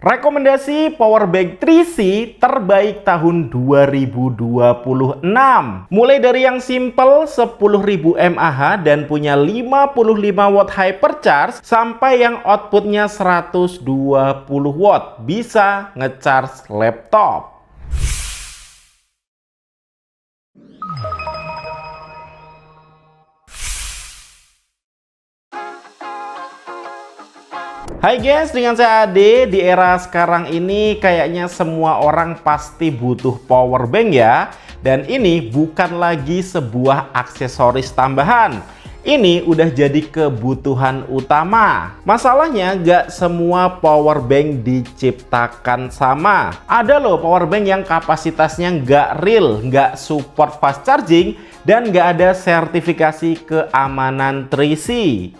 Rekomendasi powerbank 3C terbaik tahun 2026. Mulai dari yang simple 10.000 mAh dan punya 55 watt hypercharge sampai yang outputnya 120 watt, bisa ngecharge laptop. Hai guys, dengan saya Ade. Di era sekarang ini kayaknya semua orang pasti butuh power bank ya. Dan ini bukan lagi sebuah aksesoris tambahan. Ini udah jadi kebutuhan utama. Masalahnya nggak semua power bank diciptakan sama. Ada loh power bank yang kapasitasnya nggak real, nggak support fast charging, dan nggak ada sertifikasi keamanan 3C.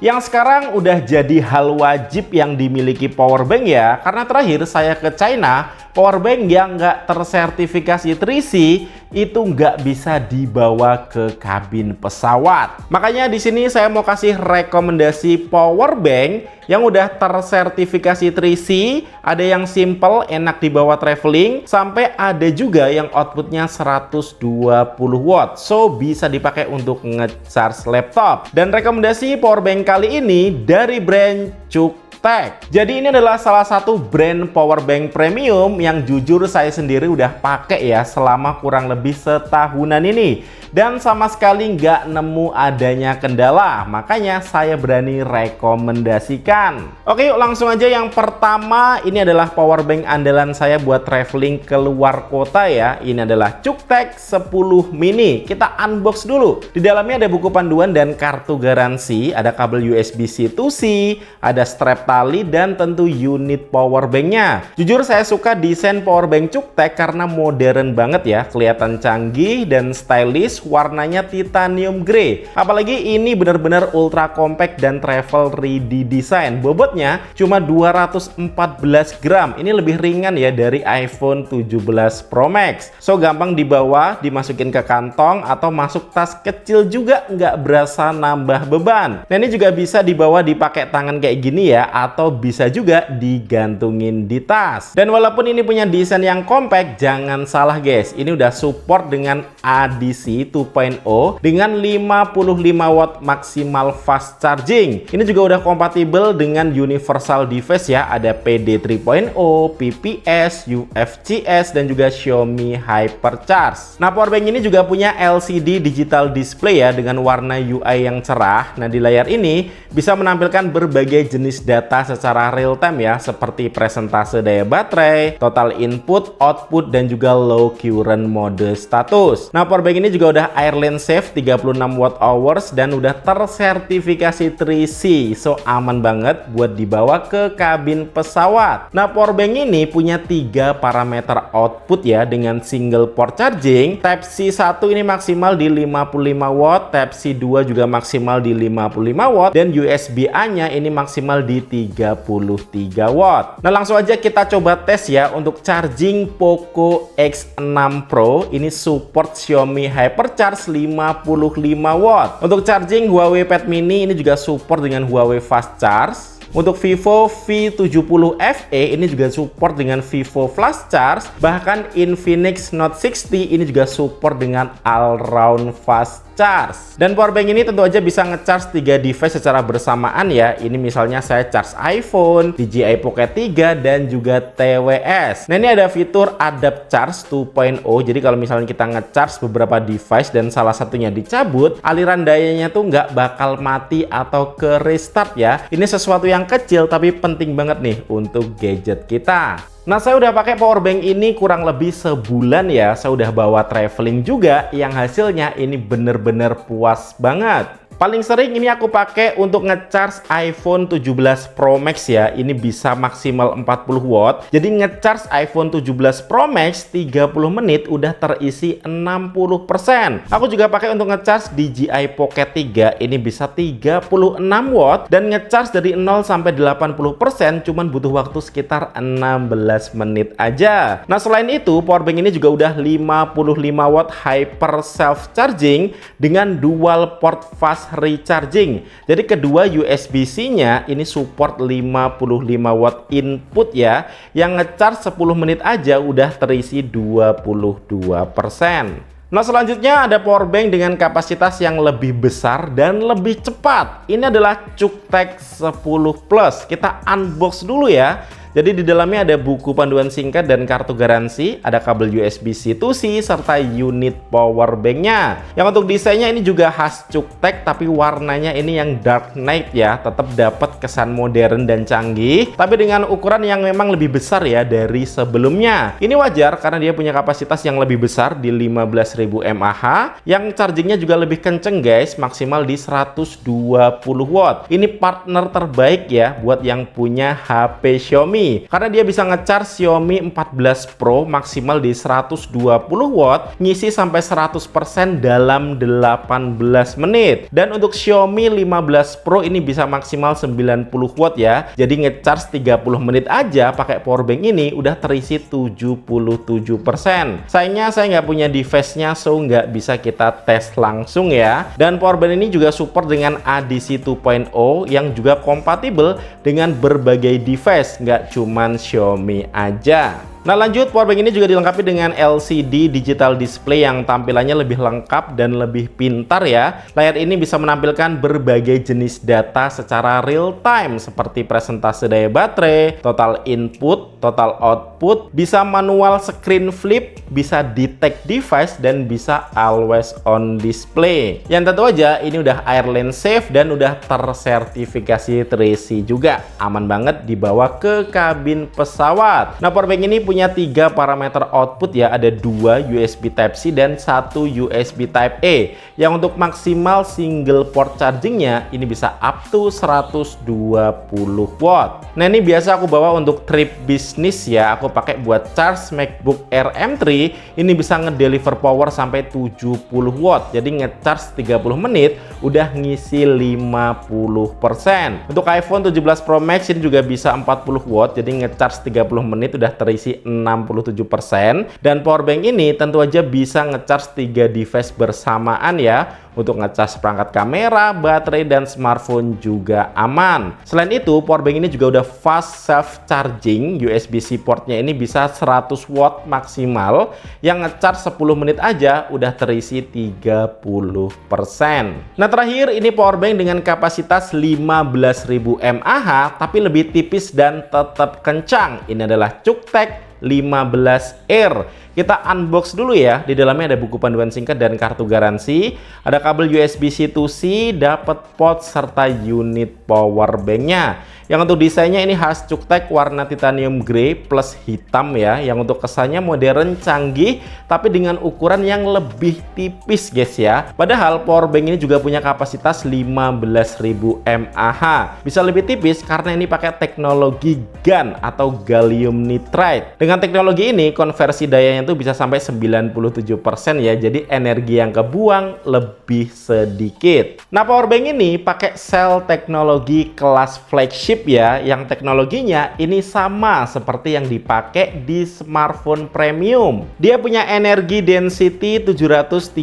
Yang sekarang udah jadi hal wajib yang dimiliki powerbank ya, karena terakhir saya ke China, powerbank yang nggak tersertifikasi 3C itu nggak bisa dibawa ke kabin pesawat. Makanya di sini saya mau kasih rekomendasi powerbank yang udah tersertifikasi 3C, ada yang simple, enak dibawa traveling, sampai ada juga yang outputnya 120 watt. So, bisa dipakai untuk nge-charge laptop. Dan rekomendasi powerbank kali ini dari brand CUKTEK. Jadi ini adalah salah satu brand powerbank premium yang jujur saya sendiri udah pakai ya selama kurang lebih setahunan ini. Dan sama sekali nggak nemu adanya kendala, makanya saya berani rekomendasikan. Oke, yuk langsung aja. Yang pertama, ini adalah powerbank andalan saya buat traveling ke luar kota ya. Ini adalah CUKTEK 10 mini. Kita unbox dulu. Di dalamnya ada buku panduan dan kartu garansi, ada kabel USB-C to C, ada strap tali, dan tentu unit powerbanknya. Jujur saya suka desain powerbank CUKTEK karena modern banget ya, kelihatan canggih dan stylish. Warnanya titanium grey, apalagi ini benar-benar ultra compact dan travel ready design. Bobotnya cuma 214 gram. Ini lebih ringan ya dari iPhone 17 Pro Max. So gampang dibawa, dimasukin ke kantong atau masuk tas kecil juga nggak berasa nambah beban. Nah ini juga bisa dibawa dipakai tangan kayak gini ya, atau bisa juga digantungin di tas. Dan walaupun ini punya desain yang compact, jangan salah guys, ini udah support dengan ADC 2.0 dengan 55 watt maksimal fast charging. Ini juga udah kompatibel dengan universal device ya, ada PD 3.0, PPS, UFCS, dan juga Xiaomi Hypercharge. Nah powerbank ini juga punya LCD digital display ya dengan warna UI yang cerah. Nah di layar ini bisa menampilkan berbagai jenis data secara real time ya, seperti presentase daya baterai, total input, output, dan juga low current mode status. Nah powerbank ini juga udah Airline Safe 36 watt hours dan udah tersertifikasi 3C. So aman banget buat dibawa ke kabin pesawat. Nah powerbank ini punya 3 parameter output ya, dengan single port charging. Type C 1 ini maksimal di 55 watt, Type C 2 juga maksimal di 55 watt, dan USB A nya ini maksimal di 33 watt. Nah langsung aja kita coba tes ya. Untuk charging Poco X6 Pro ini support Xiaomi Hypercharge 55 watt. Untuk charging Huawei Pad Mini ini juga support dengan Huawei Fast Charge. Untuk Vivo V70 FE ini juga support dengan Vivo Flash Charge. Bahkan Infinix Note 60 ini juga support dengan All Round Fast Charge. Dan powerbank ini tentu aja bisa ngecharge 3 device secara bersamaan ya. Ini misalnya saya charge iPhone, DJI Pocket 3, dan juga TWS. Nah ini ada fitur Adapt Charge 2.0. Jadi kalau misalnya kita ngecharge beberapa device dan salah satunya dicabut, aliran dayanya tuh nggak bakal mati atau ke restart ya. Ini sesuatu yang kecil tapi penting banget nih untuk gadget kita. Nah saya udah pakai powerbank ini kurang lebih sebulan ya. Saya udah bawa traveling juga, yang hasilnya ini bener-bener puas banget. Paling sering ini aku pakai untuk ngecharge iPhone 17 Pro Max ya. Ini bisa maksimal 40 watt. Jadi ngecharge iPhone 17 Pro Max 30 menit udah terisi 60%. Aku juga pakai untuk ngecharge DJI Pocket 3. Ini bisa 36 watt dan ngecharge dari 0 sampai 80% cuman butuh waktu sekitar 16 menit aja. Nah, selain itu powerbank ini juga udah 55 watt hyper self charging dengan dual port fast fast recharging. Jadi kedua USB-C-nya ini support 55 watt input ya, yang ngecharge 10 menit aja udah terisi 22%. Nah, selanjutnya ada power bank dengan kapasitas yang lebih besar dan lebih cepat. Ini adalah Cuktech 10 Plus. Kita unbox dulu ya. Jadi di dalamnya ada buku panduan singkat dan kartu garansi, ada kabel USB-C Type-C, serta unit power banknya. Yang untuk desainnya ini juga khas Cuktech, tapi warnanya ini yang dark night ya, tetap dapat kesan modern dan canggih, tapi dengan ukuran yang memang lebih besar ya dari sebelumnya. Ini wajar karena dia punya kapasitas yang lebih besar di 15.000 mAh, yang chargingnya juga lebih kenceng guys, maksimal di 120 watt. Ini partner terbaik ya buat yang punya HP Xiaomi, karena dia bisa ngecharge Xiaomi 14 Pro maksimal di 120 watt, ngisi sampai 100% dalam 18 menit. Dan untuk Xiaomi 15 Pro ini bisa maksimal 90 watt ya. Jadi ngecharge 30 menit aja pakai power bank ini udah terisi 77%. Sayangnya saya nggak punya device-nya, so nggak bisa kita tes langsung ya. Dan power bank ini juga support dengan ADC 2.0 yang juga kompatibel dengan berbagai device, nggak cuman Xiaomi aja. Nah, lanjut, powerbank ini juga dilengkapi dengan LCD digital display yang tampilannya lebih lengkap dan lebih pintar ya. Layar ini bisa menampilkan berbagai jenis data secara real time seperti presentase daya baterai, total input, total output, bisa manual screen flip, bisa detect device, dan bisa always on display. Yang tentu aja ini udah airline safe dan udah tersertifikasi 3C juga. Aman banget dibawa ke kabin pesawat. Nah, powerbank ini punya 3 parameter output ya, ada 2 USB Type-C dan 1 USB Type-A. Yang untuk maksimal single port chargingnya ini bisa up to 120 watt. Nah, ini biasa aku bawa untuk trip bisnis ya, aku pakai buat charge MacBook Air M3. Ini bisa ngedeliver power sampai 70 watt, jadi ngecharge 30 menit udah ngisi 50%. Untuk iPhone 17 Pro Max ini juga bisa 40 watt, jadi ngecharge 30 menit udah terisi 67%. Dan powerbank ini tentu aja bisa ngecharge 3 device bersamaan ya. Untuk ngecas perangkat kamera, baterai, dan smartphone juga aman. Selain itu, powerbank ini juga udah fast self charging. USB-C portnya ini bisa 100 watt maksimal, yang ngecharge 10 menit aja udah terisi 30%. Nah, terakhir ini powerbank dengan kapasitas 15.000 mAh tapi lebih tipis dan tetap kencang. Ini adalah Cuktech 15 Air. Kita unbox dulu ya. Di dalamnya ada buku panduan singkat dan kartu garansi. Ada kabel USB-C Type-C, dapat port serta unit power banknya. Yang untuk desainnya ini khas Cuktech, warna titanium grey plus hitam ya. Yang untuk kesannya modern, canggih, tapi dengan ukuran yang lebih tipis guys ya. Padahal powerbank ini juga punya kapasitas 15.000 mAh. Bisa lebih tipis karena ini pakai teknologi GaN atau gallium nitride. Dengan teknologi ini konversi dayanya itu bisa sampai 97% ya. Jadi energi yang kebuang lebih sedikit. Nah, powerbank ini pakai sel teknologi kelas flagship ya, yang teknologinya ini sama seperti yang dipakai di smartphone premium. Dia punya energi density 737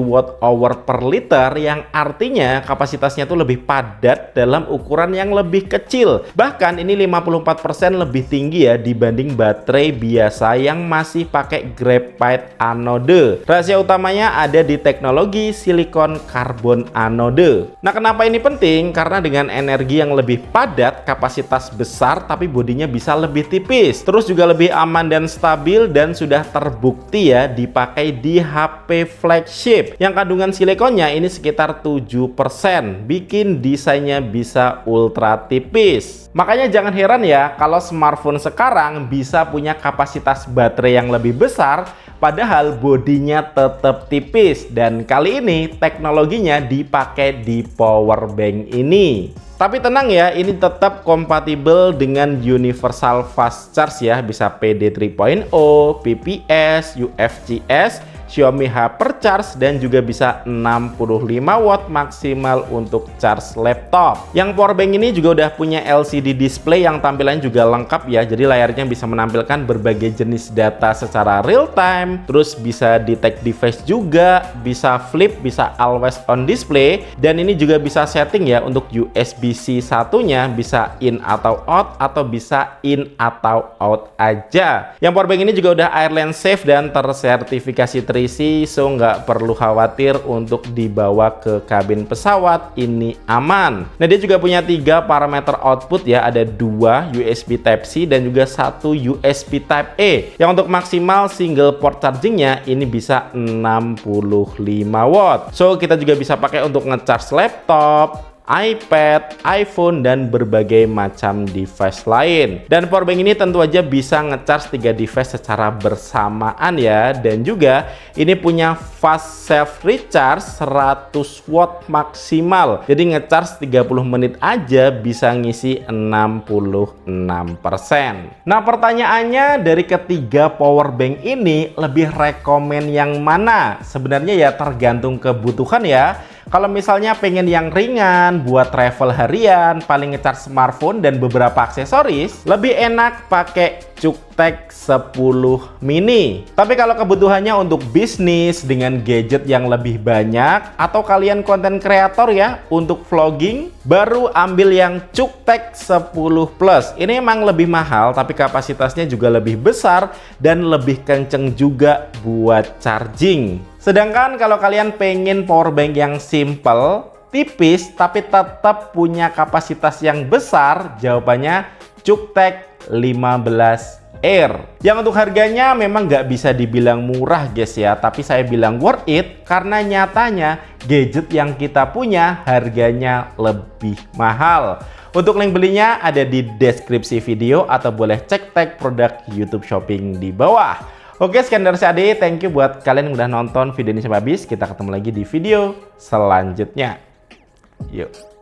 watt hour per liter, yang artinya kapasitasnya tuh lebih padat dalam ukuran yang lebih kecil. Bahkan ini 54% lebih tinggi ya dibanding baterai biasa yang masih pakai graphite anode. Rahasia utamanya ada di teknologi silikon karbon anode. Nah, kenapa ini penting? Karena dengan energi yang lebih padat, kapasitas besar, tapi bodinya bisa lebih tipis. Terus juga lebih aman dan stabil, dan sudah terbukti ya dipakai di HP flagship yang kandungan silikonnya ini sekitar 7%, bikin desainnya bisa ultra tipis. Makanya jangan heran ya kalau smartphone sekarang bisa punya kapasitas baterai yang lebih besar, padahal bodinya tetap tipis. Dan kali ini teknologinya dipakai di powerbank ini. Tapi tenang ya, ini tetap kompatibel dengan Universal Fast Charge ya, bisa PD 3.0, PPS, UFCS, Xiaomi Hypercharge, dan juga bisa 65 watt maksimal untuk charge laptop. Yang powerbank ini juga udah punya LCD display yang tampilannya juga lengkap ya, jadi layarnya bisa menampilkan berbagai jenis data secara real time, terus bisa detect device juga, bisa flip, bisa always on display, dan ini juga bisa setting ya untuk USB-C satunya bisa in atau out, atau bisa in atau out aja. Yang powerbank ini juga udah airline safe dan tersertifikasi 3C, so nggak perlu khawatir untuk dibawa ke kabin pesawat, ini aman. Nah, dia juga punya 3 parameter output ya, ada 2 USB Type-C dan juga 1 USB Type-A. Yang untuk maksimal single port chargingnya ini bisa 65 watt. So kita juga bisa pakai untuk ngecharge laptop, iPad, iPhone, dan berbagai macam device lain. Dan powerbank ini tentu aja bisa ngecharge 3 device secara bersamaan ya, dan juga ini punya fast self recharge 100 watt maksimal. Jadi ngecharge 30 menit aja bisa ngisi 66%. Nah, pertanyaannya, dari ketiga powerbank ini lebih rekomen yang mana? Sebenarnya ya tergantung kebutuhan ya. Kalau misalnya pengen yang ringan buat travel harian, paling ngecharge smartphone dan beberapa aksesoris, lebih enak pakai Cuktech 10 mini. Tapi kalau kebutuhannya untuk bisnis dengan gadget yang lebih banyak, atau kalian konten kreator ya untuk vlogging, baru ambil yang Cuktech 10 Plus. Ini emang lebih mahal tapi kapasitasnya juga lebih besar dan lebih kenceng juga buat charging. Sedangkan kalau kalian pengen powerbank yang simple, tipis, tapi tetap punya kapasitas yang besar, jawabannya Cuktech 15 Air. Yang untuk harganya memang nggak bisa dibilang murah guys ya, tapi saya bilang worth it karena nyatanya gadget yang kita punya harganya lebih mahal. Untuk link belinya ada di deskripsi video atau boleh cek tag produk YouTube Shopping di bawah. Oke, sekian dari saya Ade. Thank you buat kalian yang udah nonton video ini sampai habis. Kita ketemu lagi di video selanjutnya. Yuk.